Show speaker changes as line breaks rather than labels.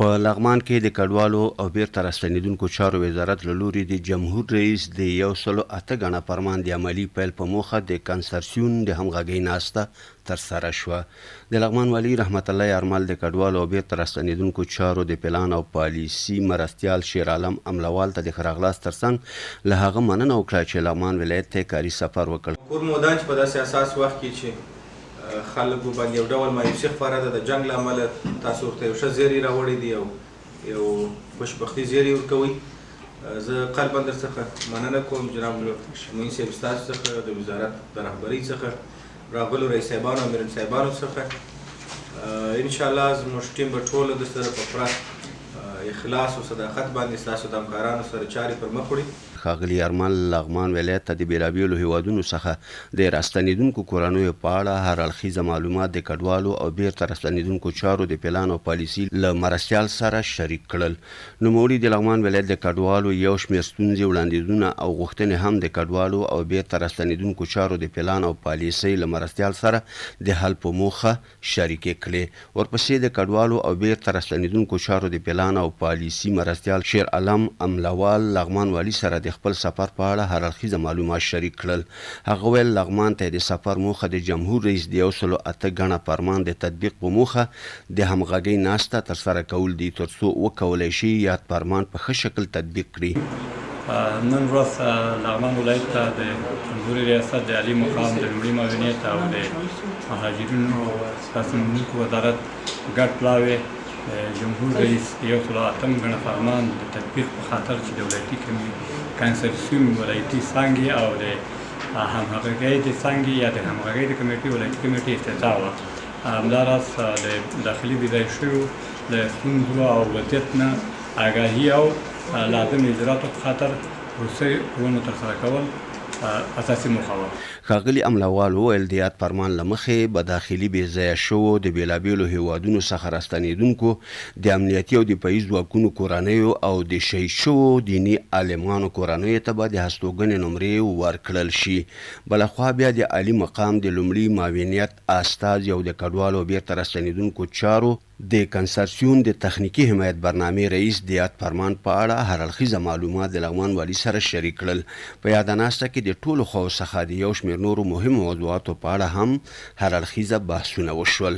په لغمان کې د کډوالو او بیرته راستنېدونکو چارو وزارت له لوري د جمهور رئیس د 108 ګڼه فرمان د عملي پیل په موخه د کنسرسیون د همغږۍ ناسته ترسره شوه. د لغمان والي رحمت الله یارمل د کډوالو او بیرته راستنېدونکو چارو د پلان او پالیسي مرستیال شیر عالم املوال ته د ښه راغلاست ترڅنګ له هغه مننه وکړه چې لغمان ولایت ته کاري سفر وکړ.
کور مودان چې په داسې اساس وخت کې چې خلکو باندې یو ډول مایوسي خپره ده د جنګ له امله تاسو ورته یو ښه زیری راوړی دی او یو خوشبختي زیری ورکوئ. زه قلبا درڅخه مننه کوم جناب معین صاحب ستاسو څخه د وزارت د رهبرۍ څخه راغلو رئیس صاحبانو او امرین صاحبانو څخه. انشاءالله زموږ ټیم به ټوله د سره په پوره اخلاص او صداقت باندې ستاسو د همکارانو سره چارې پر مخ وړي.
ښاغلي یارمل لغمان ولایت ته د بیلابیلو هیوادونو څخه د راستنېدونکو کورنیو په اړه هر اړخیزه معلومات د کډوالو او بیرته راستنېدونکو چارو د پلان او پالیسي له مرستیال سره شریک کړل. نوموړي د لغمان ولایت د کډوالو یو شمېر ستونزې وړاندیزونه او غوښتنې هم د کډوالو او بیرته راستنېدونکو چارو د پلان او پالیسۍ له مرستیال سره د حل په موخه شریکې کړې. ورپسې د کډوالو او بیرته راستنېدونکو چارو د پلان او پالیسي مرستیال شیر عالم املوال لغمان والي سره د خپل سفر په اړه هر اړخیزه معلومات شریک کړل. هغه ویل لغمان ته د سفر موخه د جمهور رئیس د 108 ګڼه فرمان د تطبیق په موخه د همغږۍ ناسته ترسره کول دي ترڅو وکولی شي یاد فرمان په ښه شکل تطبیق کړي.
نن ورځ لغمان ولایت ته د جمهوري ریاست د عالي مقام د لومړي معاونیت او د مهاجرینو راستنېدونکو وزارت ګډ پلاوی جمهور رئیس 108 ګڼه فرمان د تطبیق په خاطر چې د ولایتي کنسرسیون ولایتي څانګې او د همغږۍ د څانګې یا د همغږۍ د کمیټې ولایتي کمیټې افتتاح وه. همداراز د داخلي بېځایه شویو د ستونزو او وضعیت نه آګاهي او لازم اجراتو په خاطر وروستۍ کړنو ترسره کول اساسي موخه وه.
ښاغلي املوال وویل د یاد فرمان له مخې به داخلي بېځایه شوو د بېلابېلو هیوادونو څخه راستنېدونکو د امنیتي او دفاعي ځواکونو کورنیو او د شهید شوو دیني عالمانو کورنیو ته به د هستوګنې نمرې ورکړل شي. بلخوا بیا د عالي مقام د لومړي معاونیت استازي او د کډوالو بیرته راستنېدونکو چارو د کنسرسیون د تخنیکي حمایت برنامې رئیس د یاد فرمان په اړه هر اړخیزه معلومات د لغمان والي سره شریک کړل. په یاده ناسته کې د ټولو خواو څخه د یو شمېر نورو مهمو موضوعاتو په اړه هم هر اړخیزه بحثونه وشول.